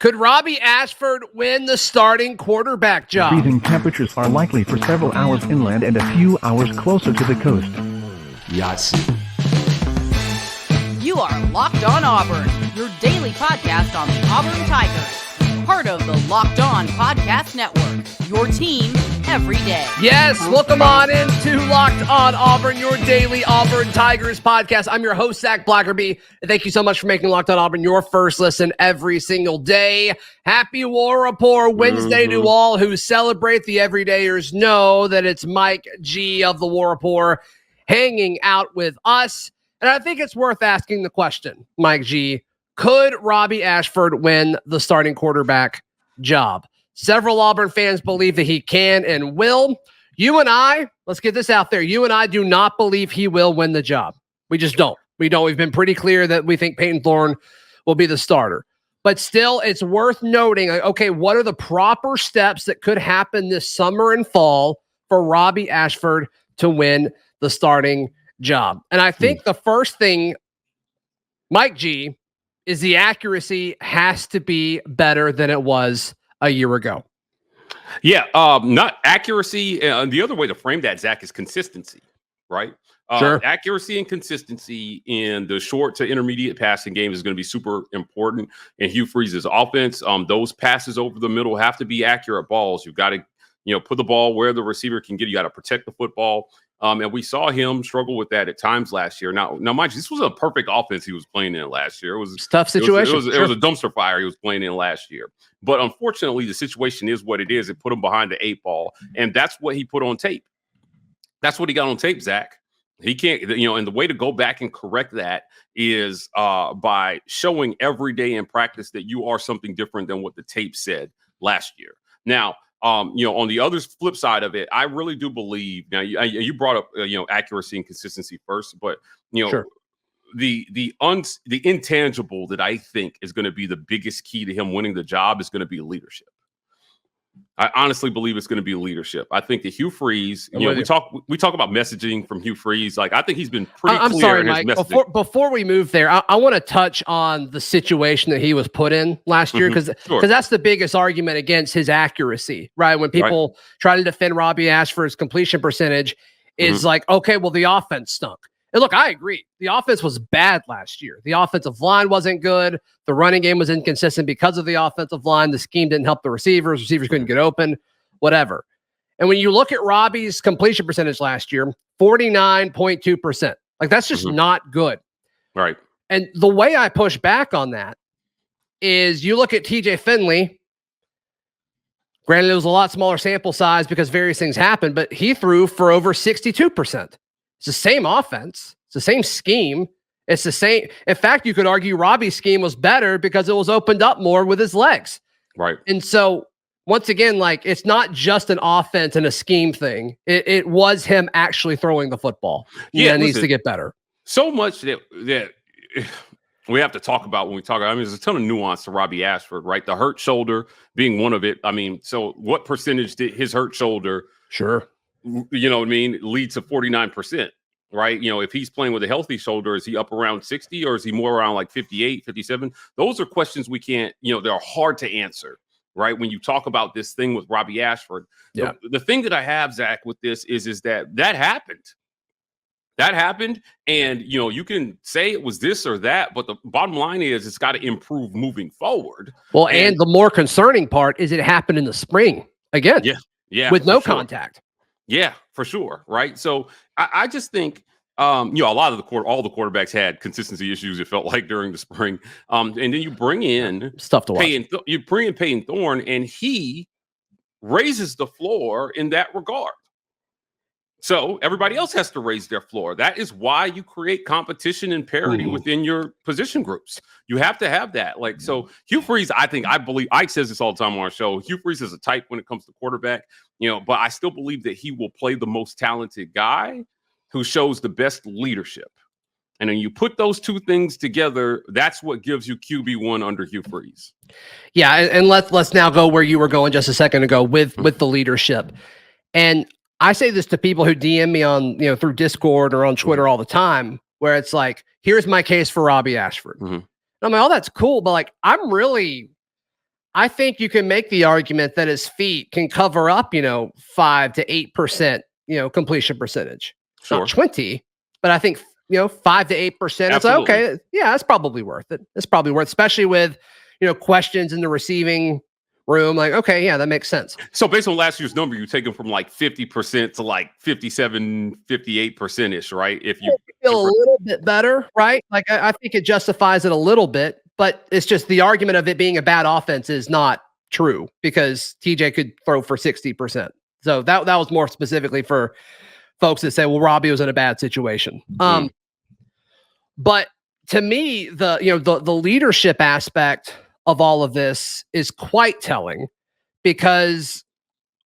Could Robby Ashford win the starting quarterback job? Freezing temperatures are likely for several hours inland and a few hours closer to the coast. Yes. You are Locked On Auburn, your daily podcast on the Auburn Tigers. Part of the Locked On Podcast Network, your team every day. Yes, welcome on into Locked On Auburn, your daily Auburn Tigers podcast. I'm your host, Zac Blackerby, and thank you so much for making Locked On Auburn your first listen every single day. Happy War Rapport Wednesday to all who celebrate. The everydayers know that it's Mike G of the War Rapport hanging out with us. And I think it's worth asking the question, Mike G, could Robby Ashford win the starting quarterback job? Several Auburn fans believe that he can and will. You and I, let's get this out there. You and I do not believe he will win the job. We just don't. We don't. We've been pretty clear that we think Payton Thorne will be the starter. But still, it's worth noting, okay, what are the proper steps that could happen this summer and fall for Robby Ashford to win the starting job? And I think the first thing, Mike G, is the accuracy has to be better than it was a year ago. Yeah, not accuracy. The other way to frame that, Zach, is consistency, right? Sure. Accuracy and consistency in the short to intermediate passing game is going to be super important in Hugh Freeze's offense. Those passes over the middle have to be accurate balls. You've got to, put the ball where the receiver can get it. You got to protect the football. And we saw him struggle with that at times last year. Now, mind you, this was a perfect offense he was playing in last year. It was a tough situation. It was a dumpster fire he was playing in last year. But unfortunately, the situation is what it is. It put him behind the eight ball. And that's what he put on tape. That's what he got on tape, Zach. He can't, and the way to go back and correct that is by showing every day in practice that you are something different than what the tape said last year. Now, on the other flip side of it, I really do believe. Now, you brought up accuracy and consistency first, but sure. the intangible that I think is going to be the biggest key to him winning the job is going to be leadership. I honestly believe it's going to be leadership. I think that Hugh Freeze, we talk about messaging from Hugh Freeze. Like, I think he's been pretty clear. I'm sorry, in his Mike. messaging. Before we move there, I want to touch on the situation that he was put in last year, because that's the biggest argument against his accuracy, right? When people try to defend Robby Ashford's completion percentage, is like, okay, well, the offense stunk. And look, I agree. The offense was bad last year. The offensive line wasn't good. The running game was inconsistent because of the offensive line. The scheme didn't help the receivers. Receivers couldn't get open, whatever. And when you look at Robby's completion percentage last year, 49.2%. Like, that's just not good. Right. And the way I push back on that is you look at TJ Finley. Granted, it was a lot smaller sample size because various things happened, but he threw for over 62%. It's the same offense. It's the same scheme. It's the same. In fact, you could argue Robby's scheme was better because it was opened up more with his legs. Right. And so, once again, like, it's not just an offense and a scheme thing. It was him actually throwing the football. Yeah, it needs to get better. So much that we have to talk about when we talk. I mean, there's a ton of nuance to Robby Ashford, right? The hurt shoulder being one of it. I mean, so what percentage did his hurt shoulder? Sure. Lead to 49%, right? If he's playing with a healthy shoulder, is he up around 60 or is he more around like 58, 57? Those are questions we can't, they're hard to answer, right? When you talk about this thing with Robby Ashford. Yeah. The thing that I have, Zach, with this is that happened. That happened. And, you can say it was this or that, but the bottom line is it's got to improve moving forward. Well, and the more concerning part is it happened in the spring again. Yeah. With no contact. Yeah, for sure. Right. So I just think, a lot of all the quarterbacks had consistency issues, it felt like, during the spring. And then you bring in stuff to watch. You bring in Payton Thorne, and he raises the floor in that regard. So everybody else has to raise their floor. That is why you create competition and parity within your position groups. You have to have that. Like, so Hugh Freeze, I believe, Ike says this all the time on our show. Hugh Freeze is a type when it comes to quarterback, but I still believe that he will play the most talented guy who shows the best leadership. And then you put those two things together, that's what gives you QB1 under Hugh Freeze. Yeah, and let's now go where you were going just a second ago with the leadership. And I say this to people who DM me on, through Discord or on Twitter all the time, where it's like, here's my case for Robby Ashford. And I'm like, oh, that's cool. But like, I'm really I think you can make the argument that his feet can cover up, 5 to 8%, completion percentage. Sure. Not 20, but I think, 5 to 8%. It's like, okay, yeah, that's probably worth it. It's probably worth, especially with, questions in the receiving room. Like, okay, yeah, that makes sense. So based on last year's number, you take him from like 50% to like 57, 58% ish, right? If you feel a little bit better, right? Like, I think it justifies it a little bit, but it's just the argument of it being a bad offense is not true because TJ could throw for 60%. So that was more specifically for folks that say, well, Robby was in a bad situation. But to me, the leadership aspect of all of this is quite telling because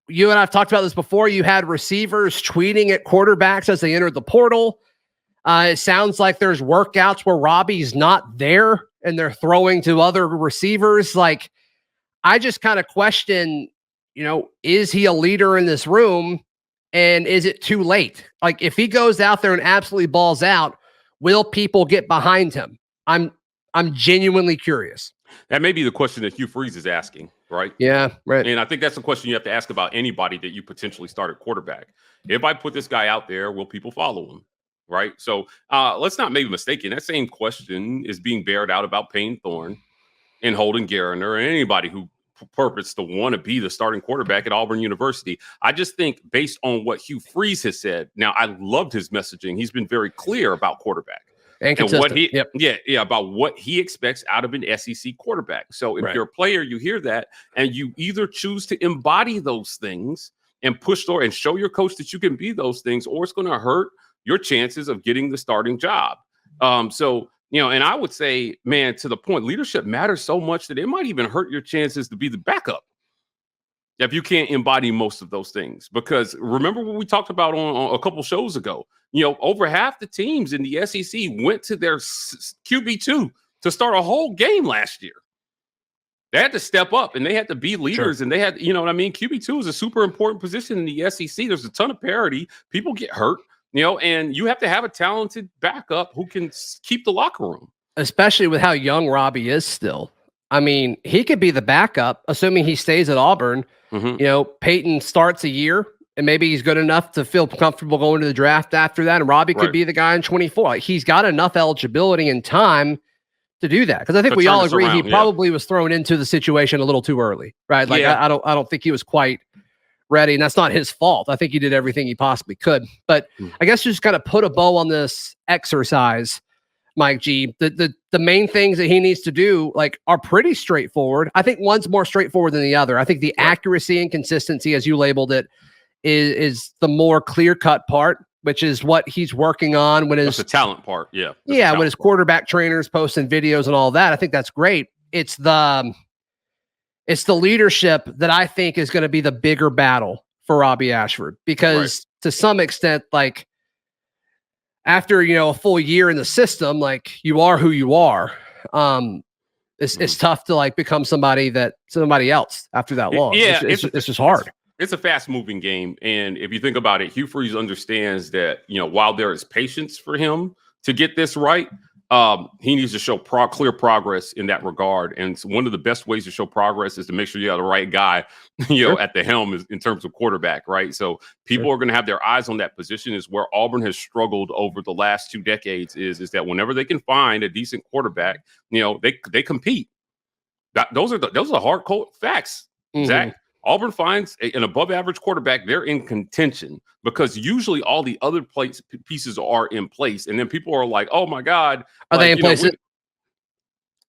you and I've talked about this before. You had receivers tweeting at quarterbacks as they entered the portal. It sounds like there's workouts where Robby's not there and they're throwing to other receivers. Like, I just kind of question, is he a leader in this room? And is it too late? Like, if he goes out there and absolutely balls out, will people get behind him? I'm genuinely curious. That may be the question that Hugh Freeze is asking, right? Yeah, right. And I think that's the question you have to ask about anybody that you potentially start at quarterback. If I put this guy out there, will people follow him? Right. So let's not make a mistake. That same question is being bared out about Payton Thorne and Holden Gariner and anybody who purports to want to be the starting quarterback at Auburn University. I just think based on what Hugh Freeze has said, now I loved his messaging. He's been very clear about quarterback. And what about what he expects out of an SEC quarterback. So if you're a player, you hear that, and you either choose to embody those things and push through and show your coach that you can be those things, or it's going to hurt your chances of getting the starting job. And I would say, man, to the point, leadership matters so much that it might even hurt your chances to be the backup if you can't embody most of those things. Because remember what we talked about on a couple shows ago, over half the teams in the SEC went to their QB2 to start a whole game last year. They had to step up and they had to be leaders. Sure. And they had, QB2 is a super important position in the SEC. There's a ton of parity. People get hurt, and you have to have a talented backup who can keep the locker room. Especially with how young Robby is still. I mean, he could be the backup, assuming he stays at Auburn. Mm-hmm. Payton starts a year, and maybe he's good enough to feel comfortable going to the draft after that, and Robby could be the guy in 24. Like, he's got enough eligibility and time to do that. Because I think we all agree he probably was thrown into the situation a little too early, right? Like, I don't think he was quite ready, and that's not his fault. I think he did everything he possibly could. But I guess just kind of put a bow on this exercise, Mike G. The main things that he needs to do are pretty straightforward. I think one's more straightforward than the other. I think the accuracy and consistency, as you labeled it, is the more clear-cut part, which is what he's working on when his the talent part. When his quarterback trainers posting videos and all that. I think that's great. It's the leadership that I think is going to be the bigger battle for Robby Ashford, because to some extent, after, a full year in the system, you are who you are. It's tough to become somebody else after that long. Yeah, it's just hard. It's a fast moving game. And if you think about it, Hugh Freeze understands that, while there is patience for him to get this right, he needs to show clear progress in that regard. And one of the best ways to show progress is to make sure you have the right guy, at the helm in terms of quarterback, right? So people are going to have their eyes on that position. Is where Auburn has struggled over the last 2 decades is that whenever they can find a decent quarterback, they compete. Those are the hard cold facts, Zach. Auburn finds an above average quarterback, they're in contention because usually all the other pieces are in place. And then people are like, oh my God. Are they in place?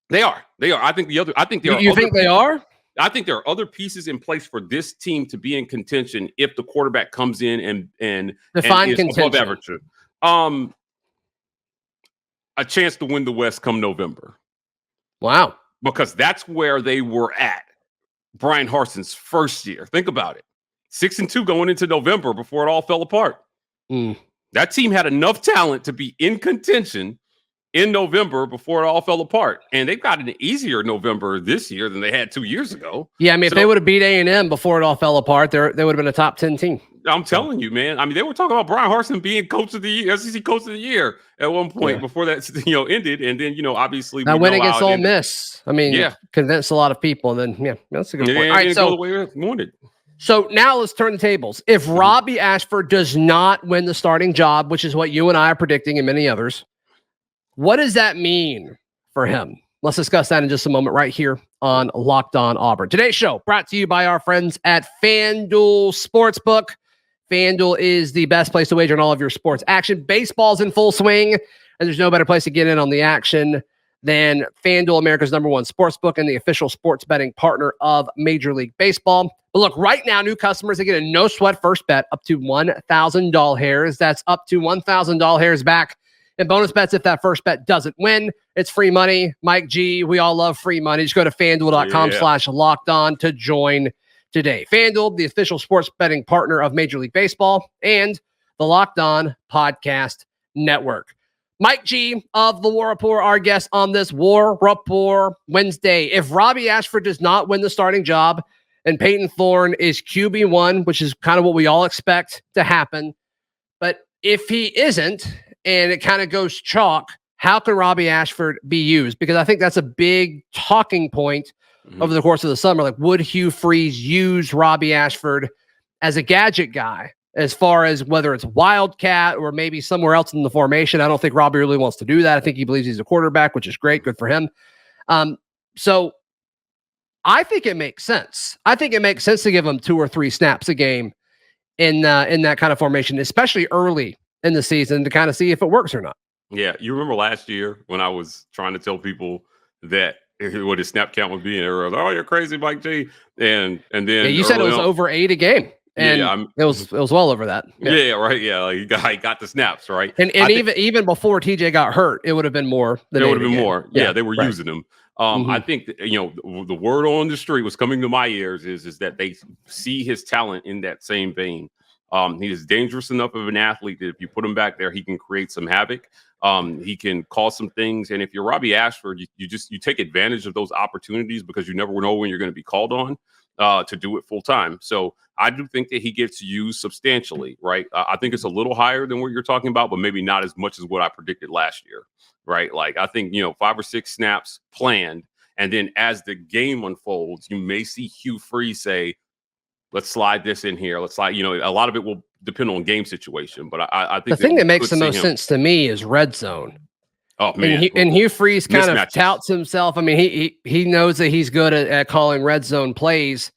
They are. I think there are. You think they are? I think there are other pieces in place for this team to be in contention if the quarterback comes in and define is contention. Above average. A chance to win the West come November. Wow. Because that's where they were at Brian Harson's first year. Think about it. 6-2 going into November before it all fell apart. That team had enough talent to be in contention in November before it all fell apart. And they've got an easier November this year than they had 2 years ago. Yeah, I mean, if they would have beat A&M before it all fell apart, they would have been a top 10 team. I'm telling you, man. I mean, they were talking about Brian Harsin being coach of the year, SEC coach of the year at one point before that, ended. And then, obviously that win against Ole Miss. I mean, convinced a lot of people. And then, that's a good point. All right, so the way it wanted. So now let's turn the tables. If Robby Ashford does not win the starting job, which is what you and I are predicting and many others, what does that mean for him? Let's discuss that in just a moment right here on Locked On Auburn. Today's show brought to you by our friends at FanDuel Sportsbook. FanDuel is the best place to wager on all of your sports action. Baseball's in full swing, and there's no better place to get in on the action than FanDuel, America's #1 sportsbook and the official sports betting partner of Major League Baseball. But look, right now, new customers, they get a no-sweat first bet up to $1,000. That's up to $1,000 back in bonus bets if that first bet doesn't win. It's free money. Mike G, we all love free money. Just go to FanDuel.com/lockedon to join today. FanDuel, the official sports betting partner of Major League Baseball and the Locked On Podcast Network. Mike G of the War Rapport, our guest on this War Rapport Wednesday. If Robby Ashford does not win the starting job and Payton Thorne is QB1, which is kind of what we all expect to happen, but if he isn't and it kind of goes chalk, how can Robby Ashford be used? Because I think that's a big talking point over the course of the summer. Like, would Hugh Freeze use Robby Ashford as a gadget guy? As far as whether it's Wildcat or maybe somewhere else in the formation, I don't think Robby really wants to do that. I think he believes he's a quarterback, which is great. Good for him. So I think it makes sense. I think it makes sense to give him 2 or 3 snaps a game in that kind of formation, especially early in the season, to kind of see if it works or not. Yeah, you remember last year when I was trying to tell people that what his snap count would be, and everyone was, "Oh, you're crazy, Mike G." And then you said it was over 8 a game. And it was well over that. Yeah, right. Yeah, like he got the snaps, right? And even before TJ got hurt, it would have been more. It would have been more. Yeah, they were using him. I think that, the word on the street was coming to my ears is that they see his talent in that same vein. He is dangerous enough of an athlete that if you put him back there, he can create some havoc. He can cause some things. And if you're Robby Ashford, you take advantage of those opportunities because you never know when you're going to be called on to do it full time. So I do think that he gets used substantially, right? I think it's a little higher than what you're talking about, but maybe not as much as what I predicted last year, right? Like, I think, 5 or 6 snaps planned. And then as the game unfolds, you may see Hugh Freeze say, let's slide this in here. Let's slide, a lot of it will depend on game situation. But I think the thing that makes the most sense to me is red zone. Oh, man. And Hugh Freeze kind of touts himself. I mean, he knows that he's good at calling red zone plays.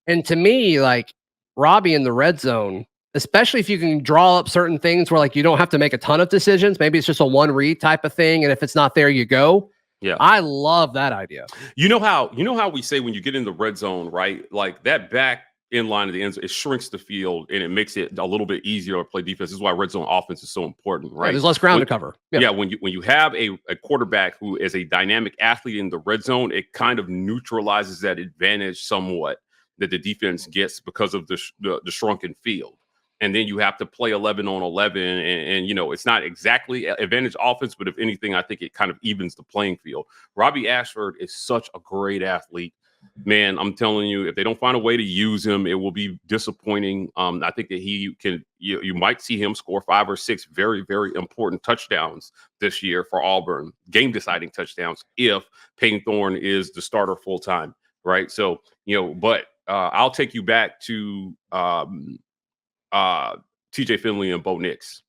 And to me, like, Robby in the red zone, especially if you can draw up certain things where, like, you don't have to make a ton of decisions. Maybe it's just a one read type of thing. And if it's not there, you go. Yeah. I love that idea. You know how we say when you get in the red zone, right? Like, that back in line of the end zone, it shrinks the field and it makes it a little bit easier to play defense. This is why red zone offense is so important, right? Yeah, there's less ground to cover. Yeah, when you have a quarterback who is a dynamic athlete in the red zone, it kind of neutralizes that advantage somewhat that the defense gets because of the shrunken field. And then you have to play 11 on 11, and it's not exactly advantage offense, but if anything, I think it kind of evens the playing field. Robby Ashford is such a great athlete. Man, I'm telling you, if they don't find a way to use him, it will be disappointing. I think that he can. You might see him score 5 or 6 very, very important touchdowns this year for Auburn, game-deciding touchdowns, if Payton Thorne is the starter full time, right? So, but I'll take you back to TJ Finley and Bo Nix,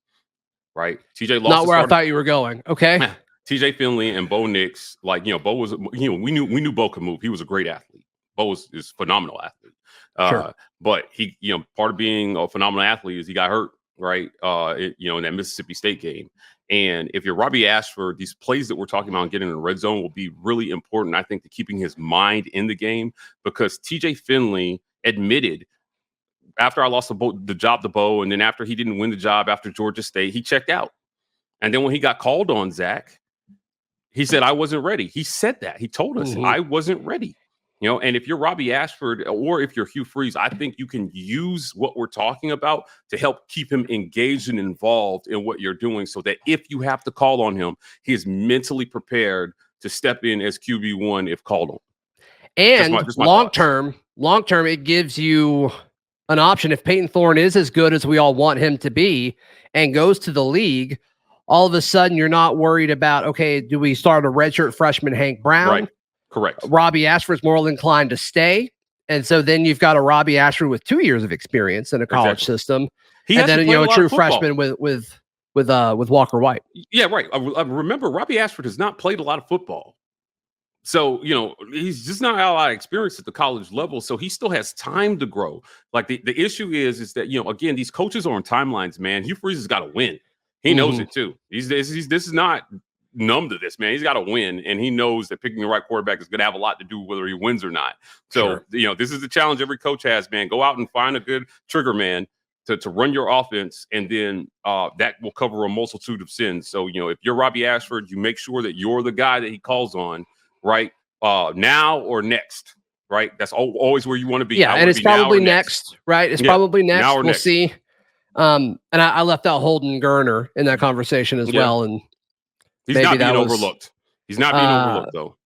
right? TJ lost. Not where I thought you were going. Okay. TJ Finley and Bo Nix, like, Bo was, we knew Bo could move. He was a great athlete. Bo is a phenomenal athlete. Sure. But he, part of being a phenomenal athlete is he got hurt, right? In that Mississippi State game. And if you're Robby Ashford, these plays that we're talking about getting in the red zone will be really important, I think, to keeping his mind in the game, because TJ Finley admitted after I lost the job to Bo, and then after he didn't win the job after Georgia State, he checked out. And then when he got called on, Zach, he said, I wasn't ready. He said that. He told us, I wasn't ready. And if you're Robby Ashford or if you're Hugh Freeze, I think you can use what we're talking about to help keep him engaged and involved in what you're doing so that if you have to call on him, he is mentally prepared to step in as QB1 if called on. And long term, it gives you an option if Payton Thorne is as good as we all want him to be and goes to the league. All of a sudden, you're not worried about, okay, do we start a redshirt freshman Hank Brown? Right. Correct. Robby Ashford's more inclined to stay. And so then you've got a Robby Ashford with 2 years of experience in a college system. And then, a true freshman with Walker White. Yeah, right. I remember Robby Ashford has not played a lot of football. So, he's just not had a lot of experience at the college level. So he still has time to grow. Like the issue is that, again, these coaches are on timelines, man. Hugh Freeze has got to win. He knows it too. This is not numb to this, man. He's got to win, and he knows that picking the right quarterback is going to have a lot to do with whether he wins or not. So, this is the challenge every coach has, man. Go out and find a good trigger man to run your offense, and then that will cover a multitude of sins. So, if you're Robby Ashford, you make sure that you're the guy that he calls on, right? Now or next, right? That's always where you want to be. Yeah, and it's probably next, right? It's probably next. We'll see. And I left out Holden Geriner in that conversation as well, and he's not being overlooked. He's not being overlooked, though.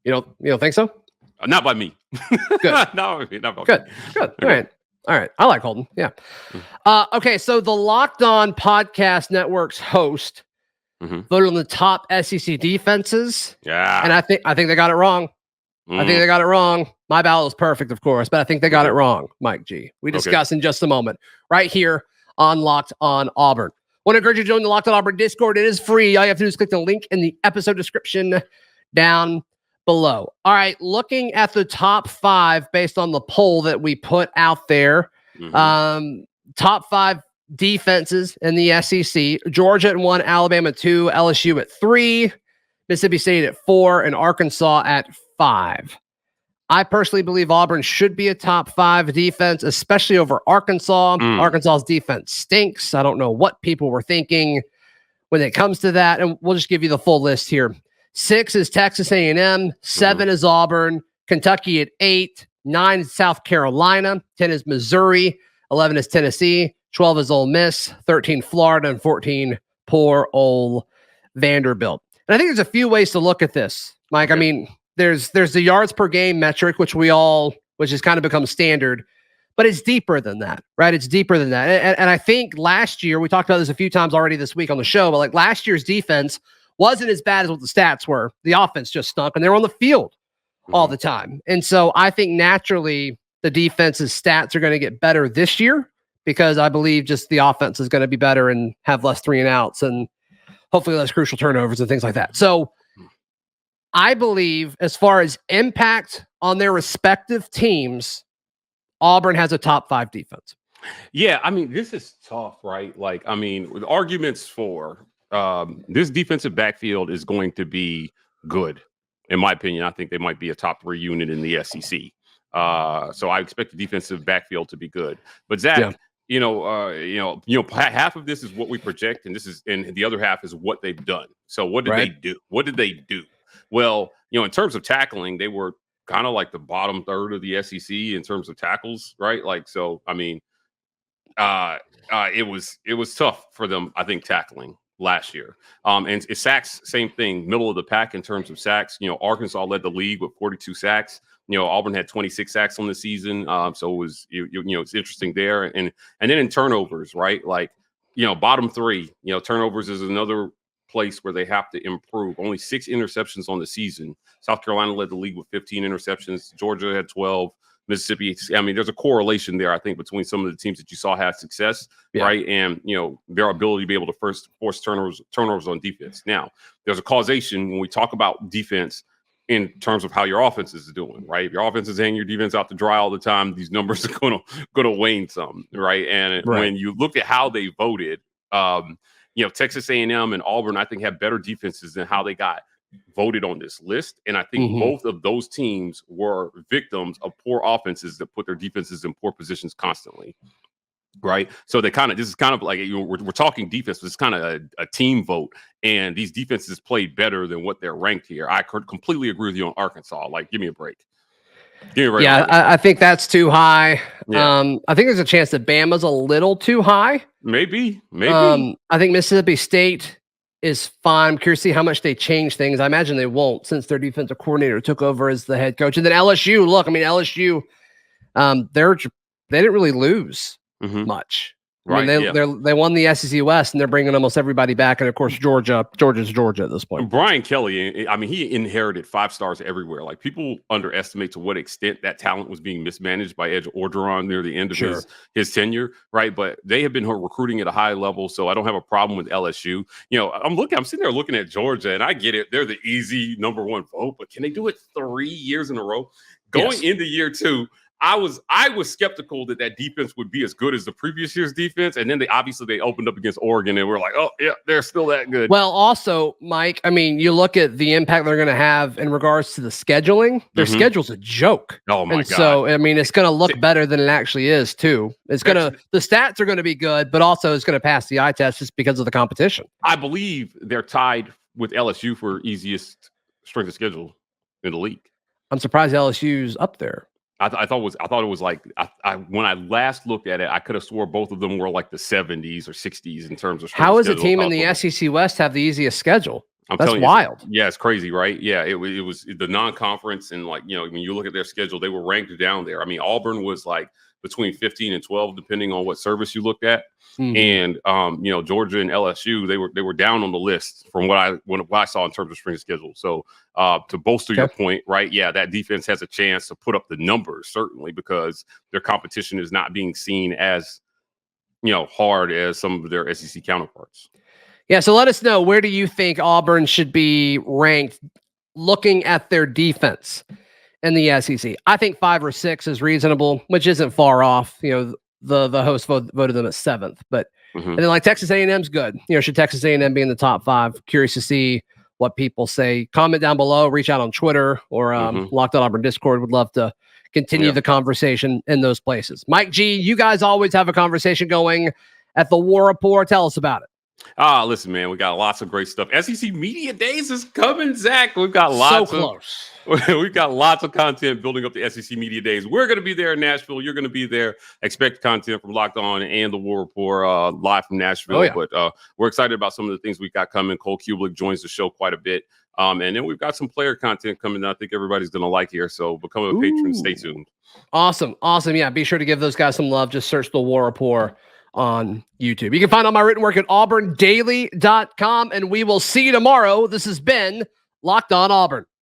You don't think so? Not by me. Good. No, not by Good. me. Good. All right. I like Holden. Yeah. Okay. So the Locked On Podcast Network's host voted on the top SEC defenses. Yeah. And I think they got it wrong. I think they got it wrong. My ballot was perfect, of course, but I think they got it wrong, Mike G. We discuss in just a moment, right here on Locked On Auburn. Want to encourage you to join the Locked On Auburn Discord. It is free. All you have to do is click the link in the episode description down below. All right, looking at the top 5 based on the poll that we put out there. Top 5 defenses in the SEC. Georgia at 1, Alabama at 2, LSU at 3, Mississippi State at 4, and Arkansas at 5. I personally believe Auburn should be a top 5 defense, especially over Arkansas. Arkansas's defense stinks. I don't know what people were thinking when it comes to that. And we'll just give you the full list here. 6 is Texas A&M. 7 is Auburn. Kentucky at 8. 9 is South Carolina. 10 is Missouri. 11 is Tennessee. 12 is Ole Miss. 13 Florida. And 14 poor old Vanderbilt. And I think there's a few ways to look at this, Mike. I mean, there's the yards per game metric, which has kind of become standard, but it's deeper than that, right? It's deeper than that. And I think last year, we talked about this a few times already this week on the show, but like last year's defense wasn't as bad as what the stats were. The offense just stunk and they were on the field all the time. And so I think naturally the defense's stats are going to get better this year because I believe just the offense is going to be better and have less 3-and-outs and hopefully less crucial turnovers and things like that. So I believe as far as impact on their respective teams, Auburn has a top 5 defense. Yeah, I mean, this is tough, right? Like, I mean, with arguments for this defensive backfield is going to be good. In my opinion, I think they might be a top 3 unit in the SEC. So I expect the defensive backfield to be good. But Zach, half of this is what we project, and the other half is what they've done. So what did they do? What did they do? Well, in terms of tackling, they were kind of like the bottom third of the SEC in terms of tackles, right? Like, so, I mean, it was tough for them, I think, tackling last year. And sacks, same thing, middle of the pack in terms of sacks. Arkansas led the league with 42 sacks. Auburn had 26 sacks on the season. So it was, it's interesting there. And then in turnovers, right? Like, bottom 3, turnovers is another place where they have to improve. Only 6 interceptions on the season. South Carolina led the league with 15 interceptions. Georgia had 12. Mississippi, I mean, there's a correlation there, I think, between some of the teams that you saw have success, right? And, their ability to be able to force turnovers on defense. Now, there's a causation when we talk about defense in terms of how your offense is doing, right? If your offense is hanging your defense out to dry all the time, these numbers are going to wane some, right? And when you look at how they voted, Texas A&M and Auburn, I think, have better defenses than how they got voted on this list. And I think both of those teams were victims of poor offenses that put their defenses in poor positions constantly. Right. So this is kind of like, we're talking defense, but it's kind of a team vote. And these defenses played better than what they're ranked here. I could completely agree with you on Arkansas. Like, give me a break. Yeah, I think that's too high. Yeah. I think there's a chance that Bama's a little too high. Maybe. I think Mississippi State is fine. I'm curious to see how much they change things. I imagine they won't, since their defensive coordinator took over as the head coach. And then LSU, look, I mean, LSU, they didn't really lose much. I mean, they won the SEC West, and they're bringing almost everybody back. And of course, Georgia's Georgia at this point. Brian Kelly, I mean, he inherited 5 stars everywhere. Like, people underestimate to what extent that talent was being mismanaged by Ed Orgeron near the end of his tenure, right? But they have been recruiting at a high level, so I don't have a problem with LSU. You know, I'm sitting there looking at Georgia, and I get it; they're the easy number 1 vote. But can they do it 3 years in a row? Going into year 2. I was skeptical that defense would be as good as the previous year's defense, and then they opened up against Oregon, and we're like, oh yeah, they're still that good. Well, also, Mike, I mean, you look at the impact they're going to have in regards to the scheduling. Their schedule's a joke. Oh my god! So I mean, it's going to look better than it actually is too. The stats are going to be good, but also it's going to pass the eye test just because of the competition. I believe they're tied with LSU for easiest strength of schedule in the league. I'm surprised LSU's up there. I thought it was like when I last looked at it, I could have swore both of them were like the 70s or 60s in terms of. How does a team in the SEC West have the easiest schedule? That's wild. Yeah, it's crazy, right? Yeah, it was the non-conference, and like, you know, when you look at their schedule, they were ranked down there. I mean, Auburn was like between 15 and 12, depending on what service you looked at. And you know, Georgia and LSU, they were down on the list from what I saw in terms of strength of schedule. So to bolster your point, right? Yeah, that defense has a chance to put up the numbers, certainly, because their competition is not being seen as, you know, hard as some of their SEC counterparts. Yeah, so let us know, where do you think Auburn should be ranked looking at their defense in the SEC? I think 5 or 6 is reasonable, which isn't far off. You know, the host voted them at 7th, but and then like Texas A&M's good. You know, should Texas A&M be in the top 5? Curious to see what people say. Comment down below, reach out on Twitter or Locked On Auburn Discord. Would love to continue the conversation in those places. Mike G, you guys always have a conversation going at the War Rapport. Tell us about it. Listen, man, we got lots of great stuff. SEC Media Days is coming, Zach. We've got we've got lots of content building up the SEC Media Days. We're going to be there in Nashville. You're going to be there. Expect content from Locked On and the War Rapport live from Nashville. But we're excited about some of the things we got coming. Cole Kubelik joins the show quite a bit. And then we've got some player content coming that I think everybody's going to like here. So become a patron. Stay tuned. Awesome. Yeah, be sure to give those guys some love. Just search the War Rapport on YouTube. You can find all my written work at auburndaily.com, and we will see you tomorrow. This has been Locked On Auburn.